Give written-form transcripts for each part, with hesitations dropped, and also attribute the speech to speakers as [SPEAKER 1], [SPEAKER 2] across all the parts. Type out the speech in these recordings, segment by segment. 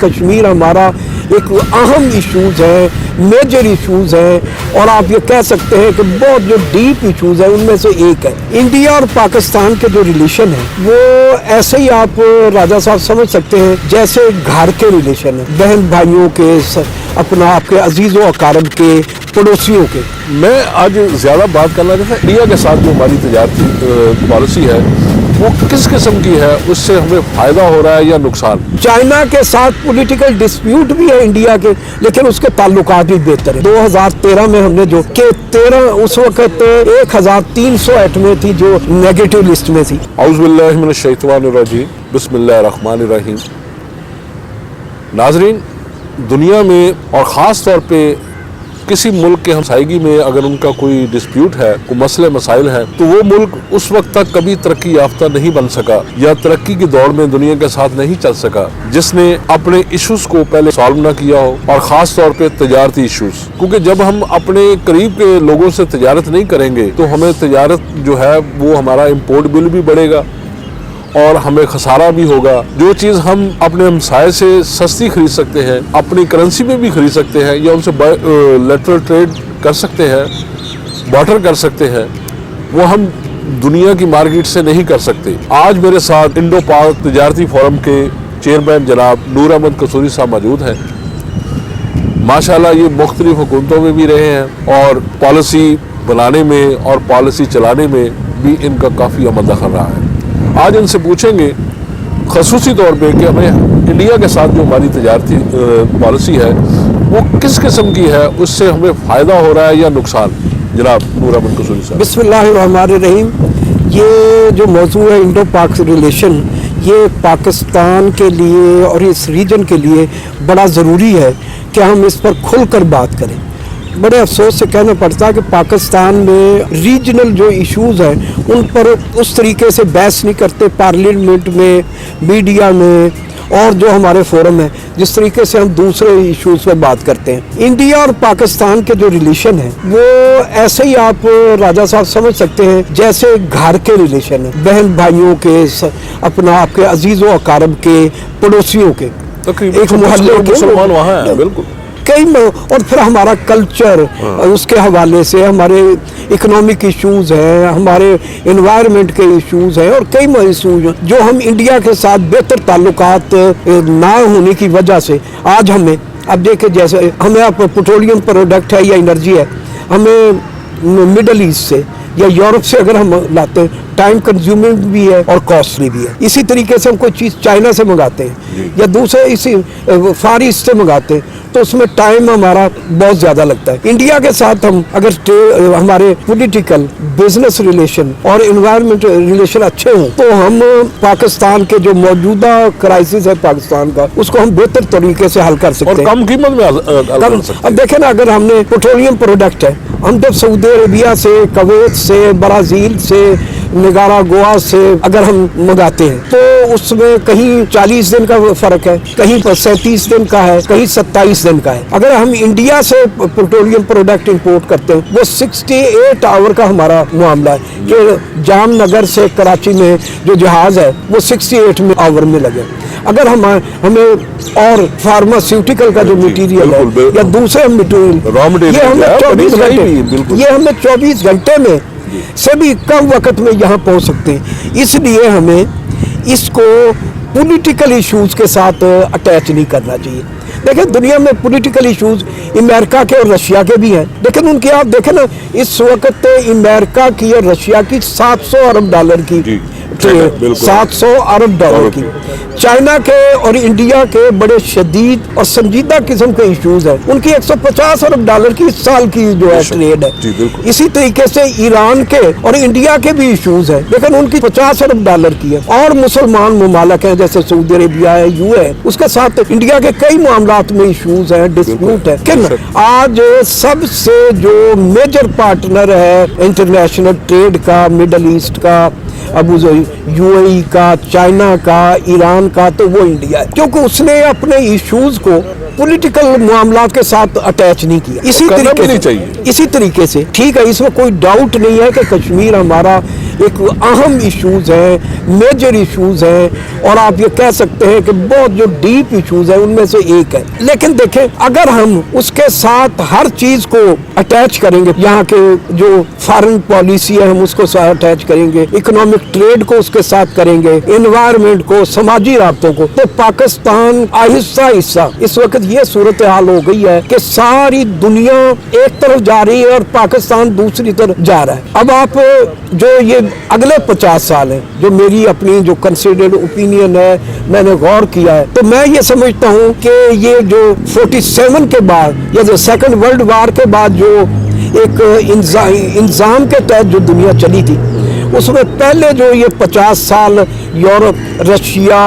[SPEAKER 1] کشمیر ہمارا ایک اہم ایشوز ہے، میجر ایشوز ہیں، اور آپ یہ کہہ سکتے ہیں کہ بہت جو ڈیپ ایشوز ہیں ان میں سے ایک ہے۔ انڈیا اور پاکستان کے جو ریلیشن ہیں وہ ایسے ہی آپ راجہ صاحب سمجھ سکتے ہیں جیسے گھر کے ریلیشن ہیں، بہن بھائیوں کے، اپنا آپ کے عزیز و اقارب کے، پڑوسیوں کے۔
[SPEAKER 2] میں آج زیادہ بات کرنا چاہتا ہوں انڈیا کے ساتھ جو ہماری تجارتی پالیسی ہے وہ کس قسم کی ہے، اس سے ہمیں فائدہ ہو رہا ہے یا نقصان؟
[SPEAKER 1] چائنا کے ساتھ پولیٹیکل ڈسپیوٹ بھی ہے انڈیا کے، لیکن اس کے تعلقات بھی بہتر ہیں۔ 2013 میں ہم نے جو کہ 13 اس وقت 1300 ایٹمیں تھی جو نیگیٹو لسٹ میں تھی۔
[SPEAKER 2] اعوذ باللہ من الشیطان الرجیم، بسم اللہ الرحمن الرحیم۔ ناظرین، دنیا میں اور خاص طور پہ کسی ملک کے ہمسائیگی میں اگر ان کا کوئی ڈسپیوٹ ہے، کوئی مسئلے مسائل ہیں، تو وہ ملک اس وقت تک کبھی ترقی یافتہ نہیں بن سکا یا ترقی کی دوڑ میں دنیا کے ساتھ نہیں چل سکا جس نے اپنے ایشوز کو پہلے سالو نہ کیا ہو، اور خاص طور پہ تجارتی ایشوز۔ کیونکہ جب ہم اپنے قریب کے لوگوں سے تجارت نہیں کریں گے تو ہمیں تجارت جو ہے وہ ہمارا امپورٹ بل بھی بڑھے گا اور ہمیں خسارہ بھی ہوگا۔ جو چیز ہم اپنے ہمسائے سے سستی خرید سکتے ہیں، اپنی کرنسی میں بھی خرید سکتے ہیں یا ان سے لیٹرل ٹریڈ کر سکتے ہیں، بارٹر کر سکتے ہیں، وہ ہم دنیا کی مارکیٹ سے نہیں کر سکتے۔ آج میرے ساتھ انڈو پاک تجارتی فورم کے چیئرمین جناب نور احمد قصوری صاحب موجود ہیں۔ ماشاءاللہ یہ مختلف حکومتوں میں بھی رہے ہیں اور پالیسی بنانے میں اور پالیسی چلانے میں بھی ان کا کافی عمل دخل رہا ہے۔ آج ان سے پوچھیں گے خصوصی طور پہ کہ ہمیں انڈیا کے ساتھ جو ہماری تجارتی پالیسی ہے وہ کس قسم کی ہے، اس سے ہمیں فائدہ ہو رہا ہے یا نقصان۔ جناب نور احمد قصوری صاحب۔
[SPEAKER 1] بسم اللہ الرحمن الرحیم۔ یہ جو موضوع ہے انڈو پاک ریلیشن، یہ پاکستان کے لیے اور اس ریجن کے لیے بڑا ضروری ہے کہ ہم اس پر کھل کر بات کریں۔ بڑے افسوس سے کہنا پڑتا ہے کہ پاکستان میں ریجنل جو ایشوز ہیں ان پر اس طریقے سے بحث نہیں کرتے پارلیمنٹ میں، میڈیا میں، اور جو ہمارے فورم ہیں جس طریقے سے ہم دوسرے ایشوز پہ بات کرتے ہیں۔ انڈیا اور پاکستان کے جو ریلیشن ہیں وہ ایسے ہی آپ راجہ صاحب سمجھ سکتے ہیں جیسے گھر کے ریلیشن ہیں، بہن بھائیوں کے، اپنا آپ کے عزیز و اقارب کے، پڑوسیوں کے، ایک محلے کے
[SPEAKER 2] مسلمان وہاں ہیں۔ بالکل۔
[SPEAKER 1] کئی اور پھر ہمارا کلچر، اس کے حوالے سے ہمارے اکنامک ایشوز ہیں، ہمارے انوائرمنٹ کے ایشوز ہیں، اور کئی ایشوز ہیں جو ہم انڈیا کے ساتھ بہتر تعلقات نہ ہونے کی وجہ سے آج ہمیں، اب دیکھیں جیسے ہمیں اب پیٹرولیم پروڈکٹ ہے یا انرجی ہے، ہمیں مڈل ایسٹ سے یا یورپ سے اگر ہم لاتے ہیں ٹائم کنزیومنگ بھی ہے اور کاسٹلی بھی ہے۔ اسی طریقے سے ہم کوئی چیز چائنا سے منگاتے ہیں یا دوسرے اسی فار ایسٹ سے منگاتے ہیں تو اس میں ٹائم ہمارا بہت زیادہ لگتا ہے۔ انڈیا کے ساتھ ہم اگر ہمارے پولیٹیکل، بزنس ریلیشن اور انوائرمنٹ ریلیشن اچھے ہوں تو ہم پاکستان کے جو موجودہ کرائسس ہے پاکستان کا اس کو ہم بہتر طریقے سے حل کر سکتے ہیں
[SPEAKER 2] اور کم قیمت میں حل کر سکتے ہیں۔
[SPEAKER 1] اب دیکھیں نا، اگر ہم نے پیٹرولیم پروڈکٹ ہے، ہم جب سعودی عربیہ سے، کویت سے، برازیل سے، نگاراگوا سے اگر ہم منگاتے ہیں تو اس میں کہیں 40 دن کا فرق ہے، کہیں 37 دن کا ہے، کہیں 27 دن کا ہے۔ اگر ہم انڈیا سے پیٹرولیم پروڈکٹ امپورٹ کرتے ہیں وہ 68 آور کا ہمارا معاملہ ہے کہ جام نگر سے کراچی میں جو جہاز ہے وہ 68 آور میں لگے۔ اگر ہمیں اور فارماسیوٹیکل کا جو مٹیریل ہے یا دوسرے مٹیریل یہ ہمیں 24 گھنٹے میں سے بھی کم وقت میں یہاں پہنچ سکتے ہیں۔ اس لیے ہمیں اس کو پولیٹیکل ایشوز کے ساتھ اٹیچ نہیں کرنا چاہیے۔ دیکھیں دنیا میں پولیٹیکل ایشوز امریکہ کے اور رشیا کے بھی ہیں، لیکن ان کی آپ دیکھیں نا، اس وقت امریکہ کی اور رشیا کی $700 ارب کی 700 ارب ڈالر کی، چائنا کے اور انڈیا کے بڑے شدید اور سنجیدہ قسم کے ایشوز ہیں، ان کی $150 ارب کی اس سال کی جو ہے ٹریڈ ہے۔ اسی طریقے سے ایران کے اور انڈیا کے بھی ایشوز ہیں، لیکن ان کی $50 ارب کی ہے۔ اور مسلمان ممالک ہیں جیسے سعودی عربیہ ہے، یو ہے، اس کے ساتھ انڈیا کے کئی معاملات میں ایشوز ہیں، ڈسپیوٹ ہے۔ لیکن آج سب سے جو میجر پارٹنر ہے انٹرنیشنل ٹریڈ کا، مڈل ایسٹ کا، ابو یو اے ای کا، چائنا کا، ایران کا، تو وہ انڈیا ہے، کیونکہ اس نے اپنے ایشوز کو پولیٹیکل معاملات کے ساتھ اٹیچ نہیں کیا۔ اسی طریقے سے ٹھیک ہے، اس میں کوئی ڈاؤٹ نہیں ہے کہ کشمیر ہمارا ایک اہم ایشوز ہے، मेजर इश्यूज हैं और आप ये कह सकते हैं कि बहुत जो डीप इश्यूज हैं उनमें से एक है। लेकिन देखें, अगर हम उसके साथ हर चीज को अटैच करेंगे, यहाँ के जो फॉरेन पॉलिसी है हम उसको साथ अटैच करेंगे, इकोनॉमिक ट्रेड को उसके साथ करेंगे, एनवायरमेंट को, समाजी राब्तों को, तो पाकिस्तान आहिस्ता आहिस्ता इस वक्त ये सूरत हाल हो गई है कि सारी दुनिया एक तरफ जा रही है और पाकिस्तान दूसरी तरफ जा रहा है। अब आप जो ये अगले 50 साल हैं, जो मेरी अपनी जो कंसिडर्ड ओपिनियन है, मैंने गौर किया है, तो मैं ये समझता हूँ कि ये जो 47 के बाद या जो सेकंड वर्ल्ड वार के बाद जो एक इंजाम के तहत जो दुनिया चली थी, उसमें पहले जो ये 50 साल यूरोप, रशिया,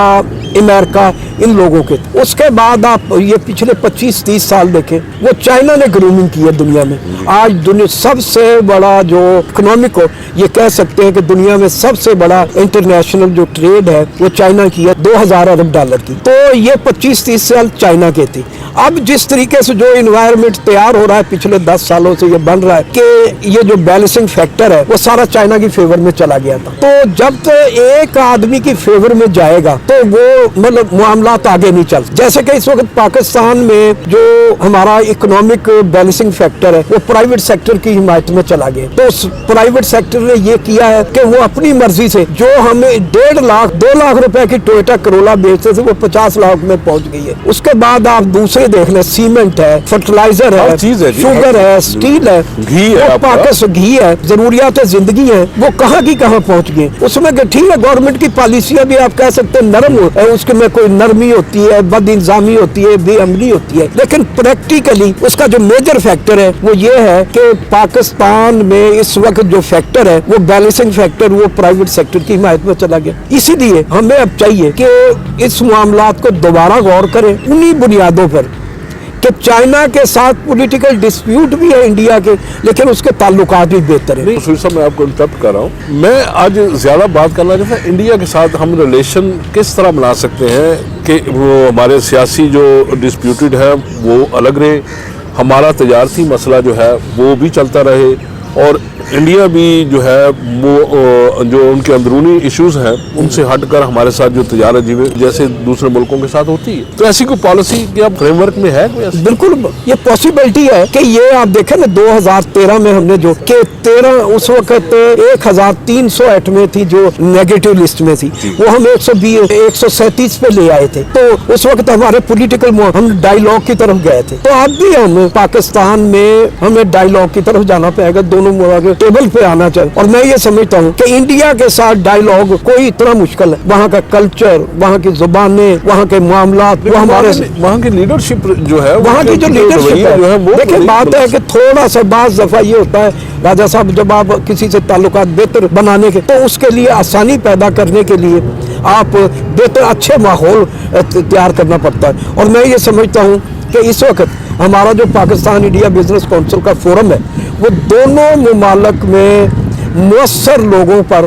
[SPEAKER 1] अमेरिका, इन लोगों के, उसके बाद आप ये पिछले 25-30 साल देखें, वो चाइना ने ग्रूमिंग की है दुनिया में। आज दुनिया सबसे बड़ा जो इकोनॉमिक हो, ये कह सकते हैं कि दुनिया में सबसे बड़ा इंटरनेशनल जो ट्रेड है वो चाइना की है, 2000 अरब डॉलर की। तो ये 25-30 साल चाइना के थी। अब जिस तरीके से जो इन्वायरमेंट तैयार हो रहा है पिछले 10 सालों से ये बन रहा है कि ये जो बैलेंसिंग फैक्टर है वो सारा चाइना की फेवर में चला गया था। तो जब तक एक आदमी की फेवर में जाएगा तो वो मतलब मामलात आगे नहीं चल। जैसे कि इस वक्त पाकिस्तान में जो हमारा इकोनॉमिक बैलेंसिंग फैक्टर है वो प्राइवेट सेक्टर की हिमायत में चला गया। तो उस प्राइवेट सेक्टर ने ये किया है कि वो अपनी मर्जी से जो हमें 1.5 लाख 2 लाख रुपए की टोयोटा करोला बेचते थे वो 50 लाख में पहुंच गई है। उसके बाद आप दूसरे देख लें, सीमेंट है, फर्टिलाइजर है, शुगर है, स्टील है,
[SPEAKER 2] घी है,
[SPEAKER 1] पाकिस्तान घी है, जरूरियात जिंदगी है, वो कहाँ की कहाँ पहुंच गई। उसमें ठीक है, गवर्नमेंट की पॉलिसियां भी आप कह सकते हैं नरम है, उसके में कोई नरमी होती है, बद इंजामी होती है, बेअमनी होती है, लेकिन प्रैक्टिकली उसका जो मेजर फैक्टर है वो ये है कि पाकिस्तान में इस वक्त जो फैक्टर है वो बैलेंसिंग फैक्टर वो प्राइवेट सेक्टर की हिमायत में चला गया। इसीलिए हमें अब चाहिए कि इस मामलात को दोबारा गौर करें उन्हीं बुनियादों पर कि चाइना के साथ पॉलिटिकल डिस्प्यूट भी है इंडिया के, लेकिन उसके ताल्लुकात भी बेहतर है।
[SPEAKER 2] सुरेश साहब, मैं आपको इंटरप्ट कर रहा हूँ। मैं आज ज्यादा बात करना चाहता हूँ इंडिया के साथ हम रिलेशन किस तरह बना सकते हैं कि वो हमारे सियासी जो डिस्प्यूटेड है वो अलग रहे, हमारा तजारती मसला जो है वो भी चलता रहे, और इंडिया भी जो है वो जो उनके अंदरूनी इश्यूज हैं उनसे हटकर हमारे साथ जो तजारत जीवे जैसे दूसरे मुल्कों के साथ होती है। तो ऐसी कोई पॉलिसी क्या फ्रेमवर्क में है कोई?
[SPEAKER 1] बिल्कुल, ये पॉसिबिलिटी है कि ये आप देखें ना, 2013 में हमने जो कि 13 उस वक्त 1300 एटमें थी जो नेगेटिव लिस्ट में थी, वो हम 137 पे ले आए थे। तो उस वक्त हमारे पॉलिटिकल हम डायलॉग की तरफ गए थे। तो अब भी हम पाकिस्तान में हमें डायलॉग की तरफ जाना पड़ेगा, दोनों टेबल पे आना चाहिए। और मैं ये समझता हूँ कि इंडिया के साथ डायलॉग कोई इतना मुश्किल है, वहाँ का कल्चर, वहाँ की जुबानें, वहाँ के मामलात, वो हमारे
[SPEAKER 2] वहाँ की लीडरशिप जो है,
[SPEAKER 1] वहाँ की जो लीडरशिप है, देखिए बात है कि थोड़ा सा बाज़ दफा ये होता है राजा साहब, जब आप किसी से ताल्लुकात बेहतर बनाने के, तो उसके लिए आसानी पैदा करने के लिए आप बेहतर अच्छे माहौल तैयार करना पड़ता है। और मैं ये समझता हूँ कि इस वक्त हमारा जो पाकिस्तान इंडिया बिजनेस काउंसिल का फोरम है वो दोनों ममालिक में मुअस्सर लोगों पर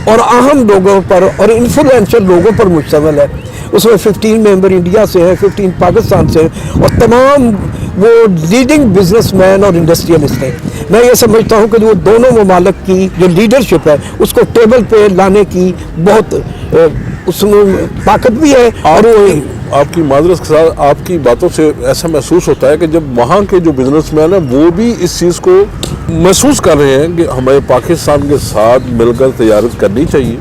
[SPEAKER 1] और अहम लोगों पर और इन्फ्लुएंशियल लोगों पर मुश्तमिल है। उसमें 15 मेंबर इंडिया से हैं, 15 पाकिस्तान से हैं, और तमाम वो लीडिंग बिजनेसमैन और इंडस्ट्रियलिस्ट हैं। मैं ये समझता हूँ कि वो दोनों ममालिक की जो लीडरशिप है उसको टेबल पे लाने की बहुत उसमें ताकत भी है। और
[SPEAKER 2] आपकी मादरत के साथ आपकी बातों से ऐसा महसूस होता है कि जब वहाँ के जो बिजनेसमैन हैं वो भी इस चीज़ को महसूस कर रहे हैं कि हमें पाकिस्तान के साथ मिलकर तजारत करनी चाहिए,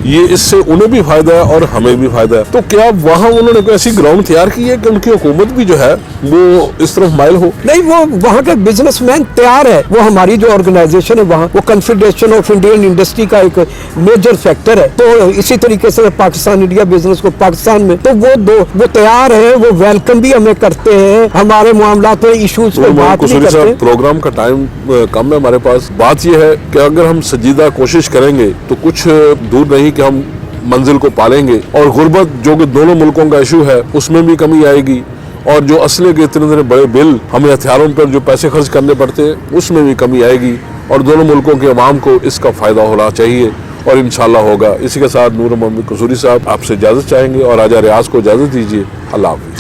[SPEAKER 2] ये इससे उन्हें भी फायदा है और हमें भी फायदा है। तो क्या वहाँ उन्होंने कोई ऐसी ग्राउंड तैयार की है कि उनकी हुकूमत भी जो है वो इस तरफ माइल हो?
[SPEAKER 1] नहीं, वो वहाँ के बिजनेसमैन तैयार है। वो हमारी जो ऑर्गेनाइजेशन है वहाँ, वो कन्फेडरेशन ऑफ इंडियन इंडस्ट्री का एक मेजर फैक्टर है। तो इसी तरीके से पाकिस्तान इंडिया बिजनेस को पाकिस्तान में, तो वो तैयार है, वो वेलकम भी हमें करते हैं, हमारे मामलात में इशूज पे बात नहीं करते।
[SPEAKER 2] प्रोग्राम का टाइम कम है हमारे पास। बात ये है कि अगर हम संजीदा कोशिश करेंगे तो कुछ दूर नहीं कि हम मंजिल को पालेंगे, और गुर्बत जो कि दोनों मुल्कों का इशू है उसमें भी कमी आएगी, और जो असले के इतने बड़े बिल हमें हथियारों पर जो पैसे खर्च करने पड़ते हैं उसमें भी कमी आएगी, और दोनों मुल्कों के अवाम को इसका फ़ायदा होना चाहिए, और इंशाल्लाह होगा। इसी के साथ नूर मोहम्मद कसूरी साहब आपसे इजाज़त चाहेंगे और राजा रियाज को इजाज़त दीजिए। अल्लाह हाफ़िज़।